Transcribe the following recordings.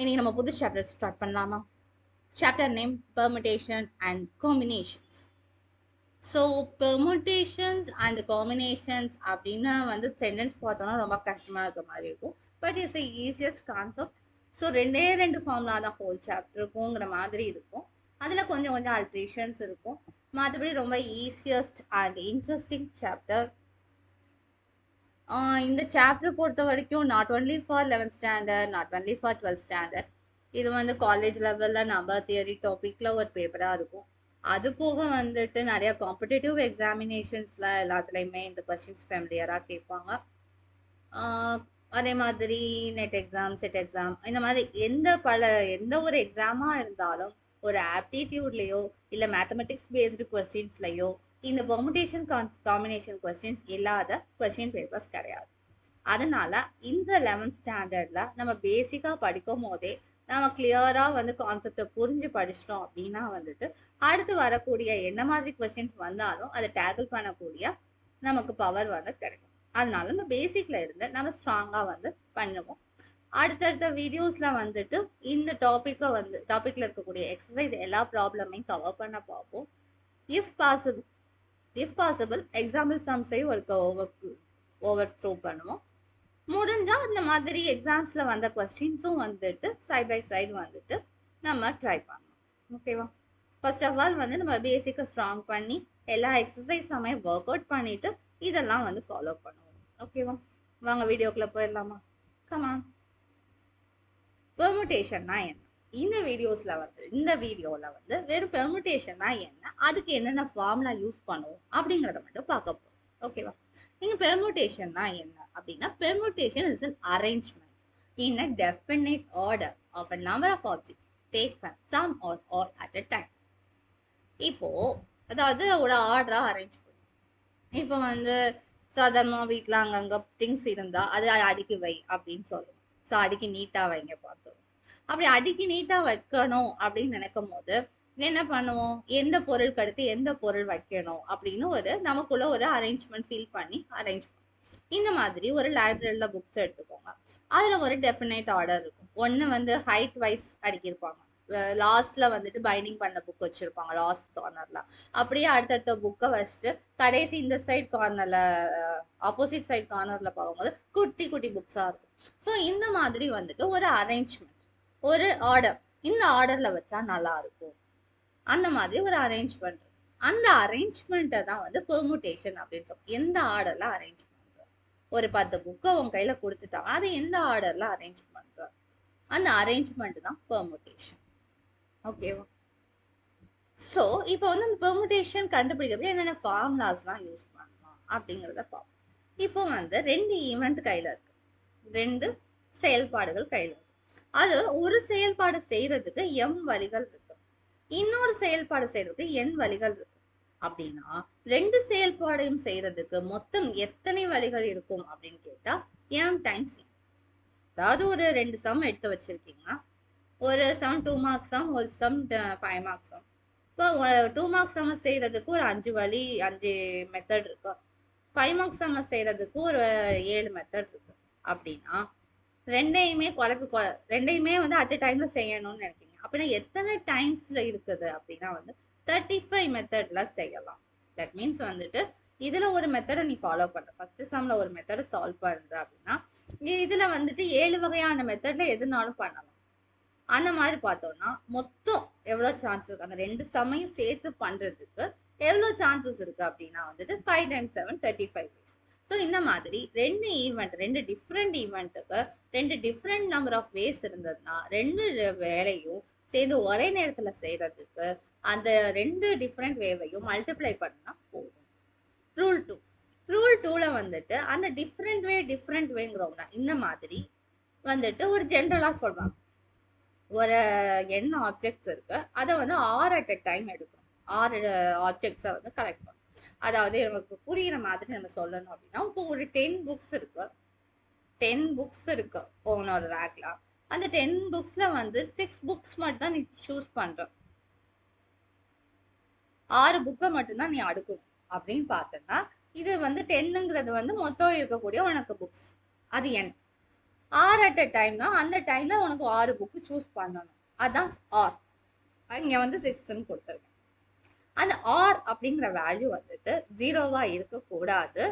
இனி நம்ம புது சாப்டர் ஸ்டார்ட் பண்ணலாமா? Chapter name permutation and combinations. So permutations and combinations அப்படின்னா சென்டென்ஸ் பார்த்தோம்னா ரொம்ப கஷ்டமாக இருக்க மாதிரி இருக்கும். But it's the easiest concept. So ரெண்டு ஃபார்முலா தான் ஹோல் சாப்டர் இருக்குங்கிற மாதிரி இருக்கும். அதில் கொஞ்சம் கொஞ்சம் ஆல்ட்ரேஷன்ஸ் இருக்கும். மற்றபடி ரொம்ப ஈஸியஸ்ட் அண்ட் இன்ட்ரெஸ்டிங் சாப்டர். இந்த சாப்டர் பொறுத்த வரைக்கும் not only for 11th standard, not only for 12th standard. இது காலேஜ் லெவலில் நம்பர் தியரி டாப்பிக்கில் ஒரு பேப்பராக இருக்கும். அது போக நிறைய காம்படிட்டிவ் எக்ஸாமினேஷன்ஸில் எல்லாத்துலேயுமே இந்த கொஸ்டின்ஸ் ஃபெமிலியராக கேட்பாங்க. அதே மாதிரி நெட் எக்ஸாம், செட் எக்ஸாம், இந்த மாதிரி எந்த ஒரு எக்ஸாமாக இருந்தாலும் ஒரு ஆப்டிடியூட்லேயோ இல்லை மேத்தமெட்டிக்ஸ் பேஸ்டு கொஸ்டின்ஸ்லையோ இந்த பெர்முடேஷன் காம்பினேஷன் கொஸ்டின்ஸ் இல்லாத கொஸ்டின் பேப்பர்ஸ் கிடையாது. அதனால இந்த 11th ஸ்டாண்டர்ட்ல நம்ம பேசிக்கா படிக்கும் போதே நம்ம கிளியரா கான்செப்டை புரிஞ்சு படிச்சிட்டோம் அப்படின்னா அடுத்து வரக்கூடிய என்ன மாதிரி கொஸ்டின்ஸ் வந்தாலும் அதை டேக்கிள் பண்ணக்கூடிய நமக்கு பவர் கிடைக்கும். அதனால நம்ம பேசிக்ல இருந்து நம்ம ஸ்ட்ராங்கா பண்ணுவோம். அடுத்தடுத்த வீடியோஸ்ல இந்த டாபிக்ல இருக்கக்கூடிய எக்ஸசைஸ் எல்லா ப்ராப்ளமையும் கவர் பண்ண பார்ப்போம். இஃப் பாசிபிள் எக்ஸாம்பிள் சம்ஸை ஓவர் த்ரோ பண்ணுவோம். முடிஞ்சா இந்த மாதிரி எக்ஸாம்ஸ்ல வந்த கொஸ்டின்ஸும் சைட் பை சைடு நம்ம ட்ரை பண்ணணும். ஓகேவா? ஃபர்ஸ்ட் ஆஃப் ஆல் நம்ம பேசிக்கை ஸ்ட்ராங் பண்ணி எல்லா எக்ஸசைஸுமே ஒர்க் அவுட் பண்ணிட்டு இதெல்லாம் ஃபாலோ பண்ணுவோம். ஓகேவா? வாங்க வீடியோக்குள்ள போயிடலாமா? கமான். பெர்முடேஷன்னா என்ன? இந்த வீடியோல வெறும் பெர்முடேஷன்னா என்ன, அதுக்கு என்னென்ன ஃபார்முலா யூஸ் பண்ணுவோம் அப்படிங்கிறத மட்டும் பார்க்க போறோம். ஓகேவா? நீங்க பெர்முடேஷன்னா என்ன அப்படின்னா, permutation is an arrangement in a definite order of a number of objects taken some or all at a time. இப்போ அதாவது ஒரு ஆர்டரா அரேஞ்ச் பண்ணும். இப்போ சாதாரணமா வீட்டுல அங்கங்க திங்ஸ் இருந்தா அது அடுக்கி வை அப்படின்னு சொல்லுவோம். ஸோ அடுக்கி நீட்டா வைங்கப்பான்னு சொல்லுவோம். அப்படி அடுக்கி நீட்டா வைக்கணும் அப்படின்னு நினைக்கும் போது என்ன பண்ணுவோம், எந்த பொருளுக்கு அடுத்து எந்த பொருள் வைக்கணும் அப்படின்னு நமக்குள்ள ஒரு அரேஞ்ச்மெண்ட் ஃபீல் பண்ணி அரேஞ்ச் பண்ணுவோம். இந்த மாதிரி ஒரு லைப்ரரியில புக்ஸ் எடுத்துக்கோங்க. அதுல ஒரு டெஃபினைட் ஆர்டர் இருக்கும். ஒன்னு ஹைட் வைஸ் அடுக்கியிருப்பாங்க. லாஸ்ட்ல பைண்டிங் பண்ண புக் வச்சிருப்பாங்க லாஸ்ட் கார்னர்ல. அப்படியே அடுத்தடுத்த புக்கை வச்சுட்டு கடைசி இந்த சைட் கார்னர்ல ஆப்போசிட் சைட் கார்னர்ல பார்க்கும்போது குட்டி குட்டி புக்ஸா இருக்கும். ஸோ இந்த மாதிரி ஒரு அரேஞ்ச்மெண்ட், ஒரு ஆர்டர், இந்த ஆர்டர்ல வச்சா நல்லா இருக்கும், அந்த மாதிரி ஒரு அரேஞ்ச்மெண்ட். அந்த அரேஞ்ச்மெண்ட்டை தான் பெர்முடேஷன் அப்படின்னு சொல்லுவோம். எந்த ஆர்டர்ல அரேஞ்ச் பண்றோம்? ஒரு 10 புக்கை உங்க கையில கொடுத்துட்டாங்க, அதை எந்த ஆர்டர்ல அரேஞ்ச் பண்றோம்? அந்த அரேஞ்ச்மெண்ட் தான் பெர்முடேஷன். ஓகேவா? ஸோ இப்போ அந்த பெர்முடேஷன் கண்டுபிடிக்கிறதுக்கு என்னென்ன ஃபார்முலாஸ்லாம் யூஸ் பண்ணலாம் அப்படிங்கிறத பார்ப்போம். இப்போ 2 ஈவெண்ட் கையில இருக்கு, 2 செயல்பாடுகள் கையில இருக்கு. அது ஒரு செயல்பாடு செய்யறதுக்கு m வழிகள் இருக்கு, இன்னொரு செயல்பாடு செய்யறதுக்கு n வழிகள் இருக்கு. அப்படின்னா 2 செயல்பாடையும் செய்யறதுக்கு மொத்தம் எத்தனை வழிகள் இருக்கும் அப்படின்னு கேட்டா m டைம்ஸ் n. அதாவது ஒரு 2 சம் எடுத்து வச்சிருக்கீங்கன்னா, ஒரு சம் 2 மார்க்ஸ் சம், ஒரு சம் 5 மார்க்ஸ் சம். இப்போ 2 மார்க்ஸ் சம் செய்யறதுக்கு ஒரு 5 மெத்தட் இருக்கு. 5 மார்க்ஸ் சம் செய்யறதுக்கு ஒரு 7 மெத்தட் இருக்கு. அப்படின்னா ரெண்டையுமே அட் அ டைம்ல செய்யணும்னு நினைக்கிறீங்க அப்படின்னா எத்தனை டைம்ஸ்ல இருக்குது அப்படின்னா 35 மெத்தட்ல செய்யலாம். தட் மீன்ஸ் இதுல ஒரு மெத்தடை நீ ஃபாலோ பண்ற, ஃபர்ஸ்ட் சம்ல ஒரு மெத்தடை சால்வ் பண்ற அப்படின்னா இதுல 7 வகையான மெத்தட்ல எதுனாலும் பண்ணலாம். அந்த மாதிரி பார்த்தோம்னா மொத்தம் எவ்வளவு சான்ஸ் இருக்கு, அந்த 2 சமையும் சேர்த்து பண்றதுக்கு எவ்வளவு சான்சஸ் இருக்கு அப்படின்னா 5 times 7 35 days. ஸோ இந்த மாதிரி 2 டிஃப்ரெண்ட் ஈவெண்ட்டுக்கு 2 டிஃப்ரெண்ட் நம்பர் ஆஃப் வேஸ் இருந்ததுன்னா 2 வேலையும் சேர்ந்து ஒரே நேரத்துல செய்யறதுக்கு அந்த 2 டிஃப்ரெண்ட் வேவையும் மல்டிப்ளை பண்ணா போதும். ரூல் 2ல அந்த டிஃப்ரெண்ட் வேங்கிறோம்னா இந்த மாதிரி ஒரு ஜென்ரலா சொல்றாங்க. ஒரு n ஆப்ஜெக்ட்ஸ் இருக்கு, அதை 6 at a டைம் எடுக்கணும். 6 ஆப்ஜெக்ட்ஸை கலெக்ட் பண்ணணும். அதாவது நமக்கு புரியுற மாதிரி நம்ம சொல்லணும் அப்படின்னா, இப்போ ஒரு 10 புக்ஸ் இருக்கு, 10 புக்ஸ் இருக்கு ஒரு ரேக்ல. அந்த 10 புக்ஸ்ல 6 புக்ஸ் மட்டும் தான் நீ சூஸ் பண்ற, 6 புக்கை மட்டும்தான் நீ அடுக்கணும் அப்படின்னு பார்த்தோம்னா இது 10ங்கிறது மொத்தம் இருக்கக்கூடிய உனக்கு புக்ஸ், அது n. ஆர் அட் அ டைம்னா அந்த டைம்ல உனக்கு 6 புக்கு சூஸ் பண்ணணும். அதான் ஆர். இங்க வந்து 6ன்னு கொடுத்துருக்கேன். அந்த ஆர் அப்படிங்கிற வேல்யூ வந்துட்டு 0வா இருக்கக்கூடாது.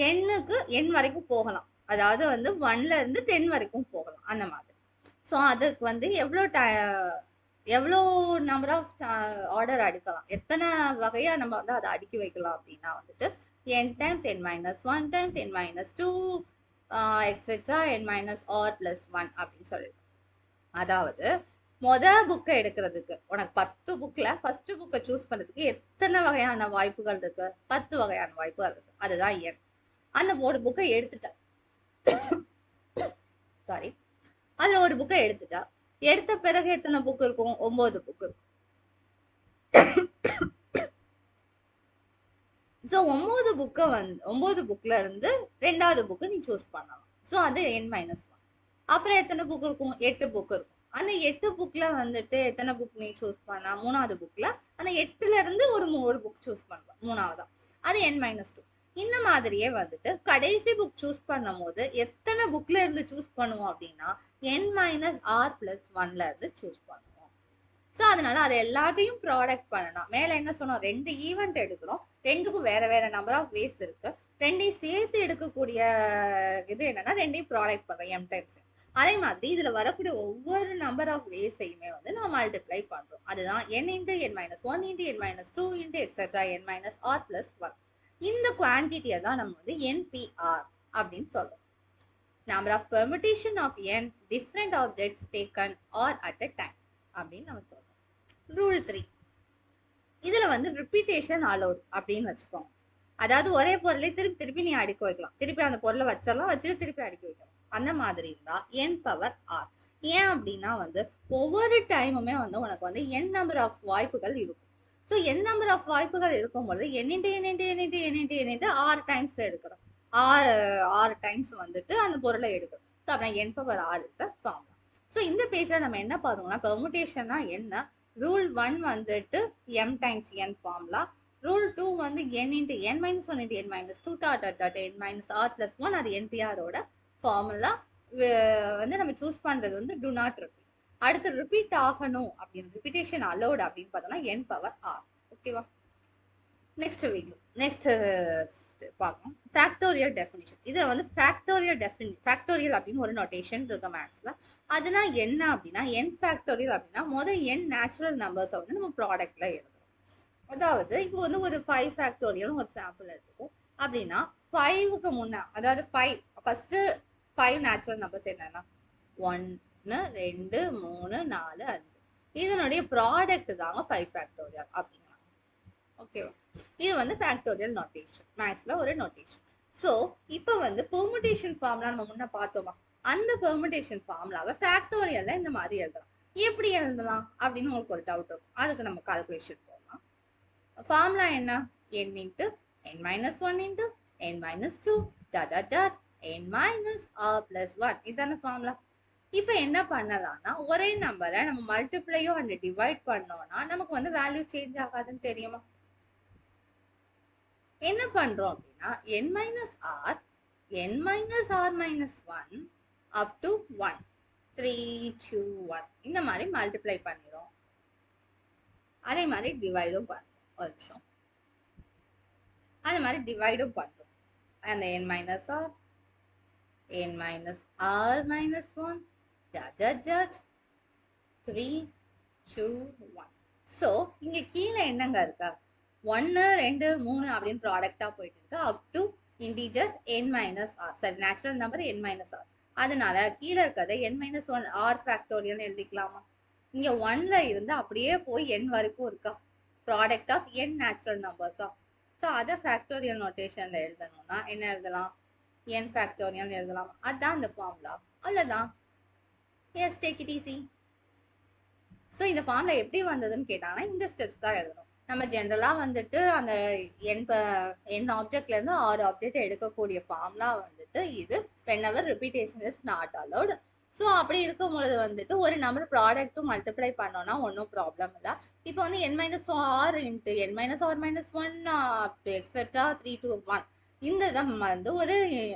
எண்ணுக்கு எண் வரைக்கும் போகலாம். அதாவது வந்து 1ல இருந்து 10 வரைக்கும் போகலாம் அந்த மாதிரி. ஸோ அதுக்கு வந்து எவ்வளோ நம்பர் ஆஃப் ஆர்டர் அடுக்கலாம், எத்தனை வகையா நம்ம வந்து அதை அடுக்கி வைக்கலாம் அப்படின்னா வந்துட்டு n times n minus 1 times n minus 2 etcetera n minus r plus 1 அப்படின்னு சொல்லிட்டு. அதாவது புக்கை எடுக்கிறதுக்கு உனக்கு 10 புக்ல ஃபர்ஸ்ட் புக்கை சூஸ் பண்றதுக்கு எத்தனை வகையான வாய்ப்புகள் இருக்கு? 10 வகையான வாய்ப்புகள் இருக்கு. அதுதான் n. அந்த ஒரு புக்கை எடுத்துட்டேன், சாரி, அதுல ஒரு புக்கை எடுத்துட்டா எடுத்த பிறகு எத்தனை புக் இருக்கும்? 9 புக் இருக்கும். ஸோ 9 புக்கை வந்து 9 புக்ல இருந்து 2வது புக்கு நீ சூஸ் பண்ணலாம். ஸோ அது n மைனஸ் 1. அப்புறம் எத்தனை புக் இருக்கும்? 8 புக் இருக்கும். அந்த 8 புக்ல வந்துட்டு எத்தனை புக் நீ சூஸ் பண்ணா? 3வது புக்ல அந்த 8ல இருந்து ஒரு புக் சூஸ் பண்ணலாம் 3வதா. அது n மைனஸ் 2. இந்த மாதிரியே வந்துட்டு கடைசி புக் சூஸ் பண்ணும் போது எத்தனை புக்ல இருந்து சூஸ் பண்ணுவோம் அப்படின்னா n மைனஸ் ஆர் பிளஸ் 1ல இருந்து சூஸ் பண்ணுவோம். ஸோ அதனால அதை எல்லாத்தையும் ப்ராடக்ட் பண்ணணும். மேல என்ன சொன்னோம்? 2 ஈவெண்ட் எடுக்கிறோம், 2க்கும் வேற வேற நம்பர் ஆஃப் வேஸ் இருக்கு. 2ஐயும் சேர்த்து எடுக்கக்கூடிய இது என்னன்னா 2ஐயும் ப்ராடக்ட் பண்றோம் m டைம்ஸ். அதே மாதிரி இதுல வரக்கூடிய ஒவ்வொரு நம்பர் ஆஃப் வேஸையுமே வந்து நம்ம மல்டிப்ளை பண்றோம். அதுதான் n into n minus 1 into n minus 2 into etcetera n minus r plus 1. இந்த குவான்டிட்டியை தான் நம்ம வந்து NPR அப்படின்னு சொல்றோம். Number of permutation of n different objects taken r at a time அப்படின்னு நம்ம சொல்றோம். ரூல் 3. இதுல வந்து ரிப்பீட்டேஷன் அலோட் அப்படின்னு வச்சுக்கோங்க. அதாவது ஒரே பொருளை திருப்பி திருப்பி நீ அடுக்கி வைக்கலாம். திருப்பி அந்த பொருளை வச்சிடலாம், வச்சுட்டு திருப்பி அடுக்கி வைக்கலாம். அந்த மாதிரி இருந்தா n பவர் r. ஏன் அப்படின்னா வந்து ஒவ்வொரு டைமுமே வந்து உனக்கு வந்து n நம்பர் ஆஃப் வாய்ப்புகள் இருக்கும். ஸோ n நம்பர் ஆஃப் வாய்ப்புகள் இருக்கும்பொழுது r டைம்ஸ் எடுக்கிறோம். ஆறு டைம்ஸ் வந்துட்டு அந்த பொருளை எடுக்கிறோம். ஸோ அப்படின்னா n power r is the formula. So இந்த பேஜ்ல நம்ம என்ன பார்த்தோம்னா பெர்முடேஷன்னா என்ன, ரூல் 1 வந்துட்டு m times n formula, rule 2 வந்து n into n minus 1 into n minus 2 n minus r plus 1, அது என்பிஆரோட ஃபார்முலா. வந்து நம்ம சூஸ் பண்றது வந்து டு நாட் ரிப்பீட். அடுத்து ரிப்பீட் ஆகணும் அப்படின்னு ரிப்பீட்டேஷன் அலோட் அப்படின்னு பார்த்தோம்னா n பவர் r. ஓகேவா? நெக்ஸ்ட் வீடியோ நெக்ஸ்ட் பார்க்கணும் ஃபேக்டோரியல் டெஃபினிஷன். இதுல வந்து ஃபேக்டோரியல் அப்படின்னு ஒரு நோட்டேஷன் இருக்கு மேக்ஸ்ல. அதுனா என்ன அப்படின்னா n ஃபேக்டோரியல் அப்படின்னா n நேச்சுரல் நம்பர்ஸை வந்து நம்ம ப்ராடக்ட்ல எழுதுறோம். அதாவது இப்போ வந்து ஒரு 5 ஃபேக்டோரியல் ஒரு சாம்பிள் எடுத்துக்கும் அப்படின்னா 5க்கு முன்ன, அதாவது 5 ஃபர்ஸ்ட் 5 நேச்சுரல் நம்பர்ஸ் என்னன்னா 1 2 3 4 5. இதனுடைய ப்ராடக்ட் தாங்க 5 ஃபேக்டோரியல் அப்படிங்கிறாங்க. ஓகேவா? இது வந்து ஃபேக்டோரியல் நோட்டேஷன், மேக்ஸ்ல ஒரு நோட்டேஷன். ஸோ இப்போ வந்து பெர்முடேஷன் ஃபார்முலா நம்ம முன்ன பார்த்தோமா, அந்த பெர்முடேஷன் ஃபார்முலாவை ஃபேக்டோரியல்ல இந்த மாதிரி எழுதலாம். எப்படி எழுதலாம் அப்படின்னு உங்களுக்கு ஒரு டவுட் இருக்கும். அதுக்கு நம்ம கால்குலேஷன் போகலாம். ஃபார்முலா என்ன? n into n minus 1 into n minus 2 dot dot n minus r plus 1. இதான ஃபார்முலா. இப்போ என்ன பண்ணலாம்னா ஒரே நம்பரை நம்ம மல்டிப்ளையோ அண்ட் டிவைட் பண்ணோம்னா நமக்கு வந்து வேல்யூ சேஞ்ச் ஆகாதுன்னு தெரியுமா? என்ன பண்றோம் அப்படின்னா n minus r n minus r minus 1 up to 1 3 2 1 இந்த மாதிரி மல்டிப்ளை பண்ணிடும். அதே மாதிரி டிவைடும் பண்ணுறோம். ஒரு நிமிஷம், அதே மாதிரி டிவைடும் பண்ணுறோம். அந்த n minus r n minus r minus 1 Z 3 2 1. So இங்க கீழே என்னங்க இருக்கா? 1 2 3 அப்படின்னு ப்ராடக்டா போயிட்டு இருக்கு up to integer n minus r. சரி, natural number n minus r. அதனால கீழே இருக்கிறத n மைனஸ் 1 r ஃபேக்டோரியல் எழுதிக்கலாமா? இங்க 1ல இருந்து அப்படியே போய் n வரைக்கும் இருக்கா, ப்ராடக்ட் ஆஃப் n நேச்சுரல் நம்பர்ஸா. ஸோ அதை ஃபேக்டோரியல் நோட்டேஷன்ல எழுதணும்னா என்ன எழுதலாம்? n ஃபேக்டோரியல் எழுதலாம். அதுதான் அந்த ஃபார்முலா. அவ்வளோதான். Yes, take it easy. So இந்த ஃபார்ம்ல எப்படி வந்ததுன்னு கேட்டாங்கன்னா இந்த ஸ்டெப்ஸ் தான் எழுதணும். நம்ம ஜென்ரலா வந்துட்டு அந்த n ஆப்ஜெக்ட்ல இருந்து 6 ஆப்ஜெக்ட் எடுக்கக்கூடிய ஃபார்ம்லா வந்துட்டு இது whenever repetition is not allowed. So அப்படி இருக்கும் பொழுது வந்துட்டு ஒரு நம்பர் ப்ராடக்ட்டும் மல்டிப்ளை பண்ணோம்னா ஒன்றும் ப்ராப்ளம் இல்லை. இப்போ வந்து n minus r into n minus r minus 1 etcetera 3 to 1 இந்த வந்து ஒரு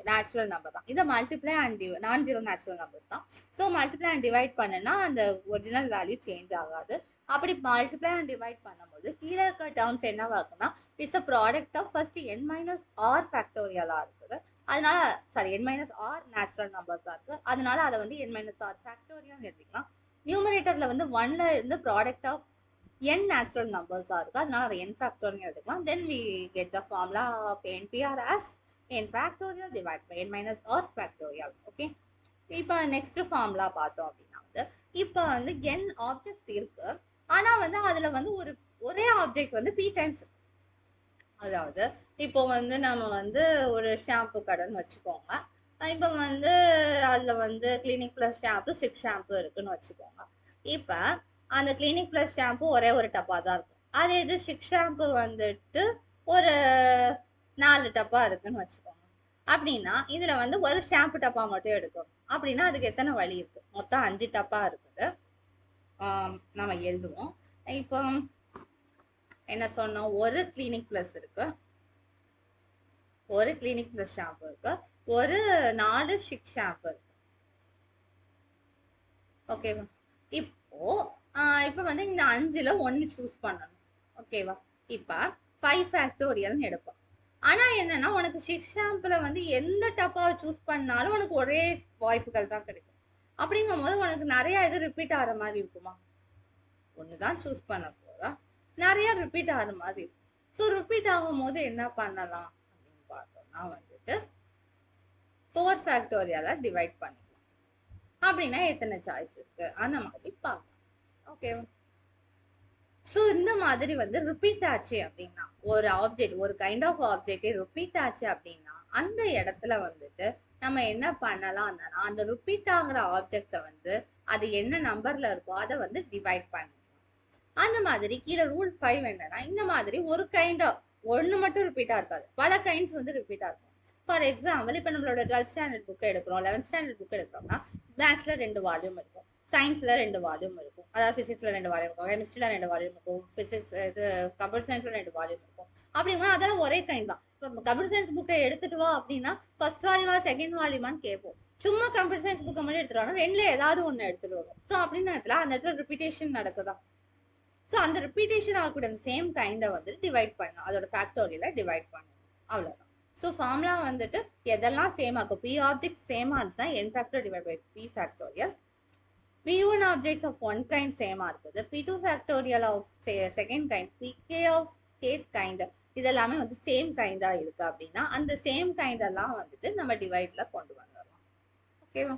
நேச்சுரல் நம்பர் தான். இதை மல்டிப்ளை அண்ட் நான் ஜீரோ நேச்சுரல் நம்பர்ஸ் தான். ஸோ மல்டிப்ளை அண்ட் டிவைட் பண்ணனா அந்த ஒரிஜினல் வேல்யூ சேஞ்ச் ஆகாது. அப்படி மல்டிப்ளை அண்ட் டிவைட் பண்ணும்போது கீழே இருக்க டேர்ம்ஸ் என்னவா இருக்குன்னா, it's a product of first N minus R ஃபேக்டோரியலா இருக்குது. அதனால sorry N minus R natural நம்பர்ஸா இருக்கு. அதனால அதை வந்து என் மைனஸ் ஆர் ஃபேக்டோரியல் எடுத்துக்கலாம். நியூமரேட்டர்ல வந்து 1ல இருந்து product of n natural numbers இருக்கு. அதனால அதை n factorial எடுத்துக்கலாம். Then we get the formula of NPR as n factorial divided by n minus r factorial. Okay. இப்போ நெக்ஸ்ட் ஃபார்முலா பார்த்தோம் அப்படின்னா வந்து இப்போ வந்து n ஆப்ஜெக்ட்ஸ் இருக்கு. ஆனா வந்து அதுல வந்து ஒரே ஆப்ஜெக்ட் வந்து p டைம்ஸ். அதாவது இப்போ வந்து நம்ம வந்து ஒரு ஷாம்பு கடைன்னு வச்சுக்கோங்க. இப்போ வந்து அதுல வந்து கிளினிக் பிளஸ் ஷாம்பு 6 ஷாம்பு இருக்குன்னு வச்சுக்கோங்க. இப்போ அந்த கிளினிக் பிளஸ் ஷாம்பு ஒரே ஒரு டப்பா தான் இருக்கும். அதே இது 6 ஷாம்பு வந்துட்டு ஒரு 4 டப்பா இருக்குன்னு வச்சுக்கோங்க. அப்படின்னா இதுல வந்து ஒரு ஷாம்பு டப்பா மட்டும் எடுக்கணும். அப்படின்னா அதுக்கு எத்தனை வழி இருக்கு? மொத்தம் 5 டப்பா இருக்குது. நம்ம எழுதுவோம். இப்போ என்ன சொன்னோம்? ஒரு கிளினிக் பிளஸ் இருக்கு, ஒரு கிளினிக் பிளஸ் ஷாம்பு இருக்கு, ஒரு 4 6 ஷாம்பு இருக்கு. ஓகேவா? இப்போ வந்து இந்த 5ல 1 சூஸ் பண்ணணும். ஓகேவா? இப்போ 5 ஃபேக்டோரியல்னு எடுப்போம். ஆனா என்னன்னா உனக்கு 6 ஷாம்புல வந்து எந்த டப்பாவை சூஸ் பண்ணாலும் உனக்கு ஒரே வாய்ப்புகள் தான் கிடைக்கும். அப்படிங்கும் போது உனக்கு நிறைய இது ரிப்பீட் ஆகிற மாதிரி இருக்குமா? ஒண்ணுதான் சூஸ் பண்ண போறா, நிறைய ரிப்பீட் ஆகிற மாதிரி இருக்கும். ஸோ ரிப்பீட் ஆகும் போது என்ன பண்ணலாம் அப்படின்னு பார்த்தோம்னா வந்துட்டு 4 ஃபேக்டோரியலா டிவைட் பண்ணிக்கலாம். அப்படின்னா எத்தனை சாய்ஸ் இருக்கு அந்த மாதிரி பார்க்கலாம். ஓகேவா? ஸோ இந்த மாதிரி வந்து ரிப்பீட் ஆச்சு அப்படின்னா ஒரு ஆப்ஜெக்ட், ஒரு கைண்ட் ஆஃப் ஆப்ஜெக்ட் ரிப்பீட் ஆச்சு அப்படின்னா அந்த இடத்துல வந்துட்டு நம்ம என்ன பண்ணலாம்னா அந்த ரிப்பீட் ஆகிற ஆப்ஜெக்ட்ஸை வந்து அது என்ன நம்பர்ல இருக்கோ அதை வந்து டிவைட் பண்ணலாம். அந்த மாதிரி கீழே ரூல் 5 என்னன்னா, இந்த மாதிரி ஒரு கைண்ட் ஆஃப் ஒன்று மட்டும் ரிப்பீட்டா இருக்காது, பல கைண்ட்ஸ் வந்து ரிப்பீட்டா இருக்கும். ஃபார் எக்ஸாம்பிள் இப்போ நம்மளோட 12th ஸ்டாண்டர்ட் புக் எடுக்கிறோம், 11th ஸ்டாண்டர்ட் புக் எடுக்கிறோம்னா மேத்ஸ்ல 2 வால்யூம் இருக்கும், சயின்ஸ்ல 2 வால்யூம் இருக்கும், அதாவது பிசிக்ஸ்ல 2 வால்யூம் இருக்கும், கெமிஸ்ட்ரியில 2 வால்யூம் இருக்கும், பிசிக்ஸ் இது கம்ப்யூட்டர் சயின்ஸ்ல 2 வால்யூம் இருக்கும். அப்படின்னா அதெல்லாம் ஒரே கைண்ட் தான். இப்போ கம்ப்யூட்டர் சயின்ஸ் புக்கை எடுத்துட்டு வா அப்படின்னா ஃபர்ஸ்ட் வால்யூமா செகண்ட் வால்யூமான்னு கேட்போம். சும்மா கம்ப்யூட்டர் சயின்ஸ் புக்கை மட்டும் எடுத்துட்டு வரோம், ரெண்டுல ஏதாவது ஒன்று எடுத்துட்டு வரும். ஸோ அப்படின்னு இடத்துல அந்த இடத்துல ரிப்பீட்டேஷன் நடக்குதான். ஸோ அந்த ரிப்பீட்டேஷன் ஆகக்கூடிய அந்த சேம் கைண்டை வந்து டிவைட் பண்ணணும், அதோட ஃபேக்டோரியலை டிவைட் பண்ணணும். அவ்வளோதான். ஸோ ஃபார்முலா வந்துட்டு எதெல்லாம் சேமாக இருக்கும், பி ஆப்ஜெக்ட் சேமாக இருந்துச்சுன்னா n factor divide by p factorial, p1 objects of one kind சேமாக இருக்குது, p2 factorial of second kind, pk of kth kind, இதெல்லாமே வந்து சேம் கைண்டாக இருக்கு அப்படின்னா அந்த சேம் கைண்டெல்லாம் வந்துட்டு நம்ம டிவைட்ல கொண்டு வந்துடலாம். ஓகேவா?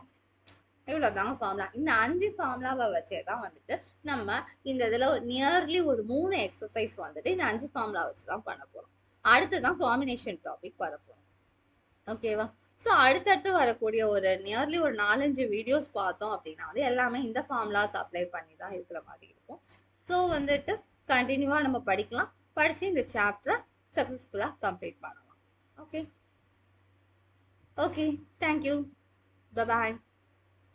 இவ்வளவுதாங்க ஃபார்முலா. இந்த 5 ஃபார்முலாவை வச்சே தான் வந்துட்டு நம்ம இந்த இதுல நியர்லி ஒரு 3 எக்ஸசைஸ் வந்துட்டு இந்த 5 ஃபார்முலா வச்சுதான் பண்ண போறோம். அடுத்துதான் காம்பினேஷன் டாபிக் வரப்போறோம். ஓகேவா? ஸோ அடுத்தடுத்து வரக்கூடிய ஒரு நியர்லி ஒரு 4-5 வீடியோஸ் பார்த்தோம் அப்படின்னா வந்து எல்லாமே இந்த ஃபார்முலாஸ் அப்ளை பண்ணி தான் இருக்கிற மாதிரி இருக்கும். ஸோ வந்துட்டு கண்டினியூவா நம்ம படிக்கலாம், படிச்சு இந்த சாப்டரை சக்சஸ்ஃபுல்லா கம்ப்ளீட் பண்ணலாம். ஓகே, தேங்க்யூ, பாய்.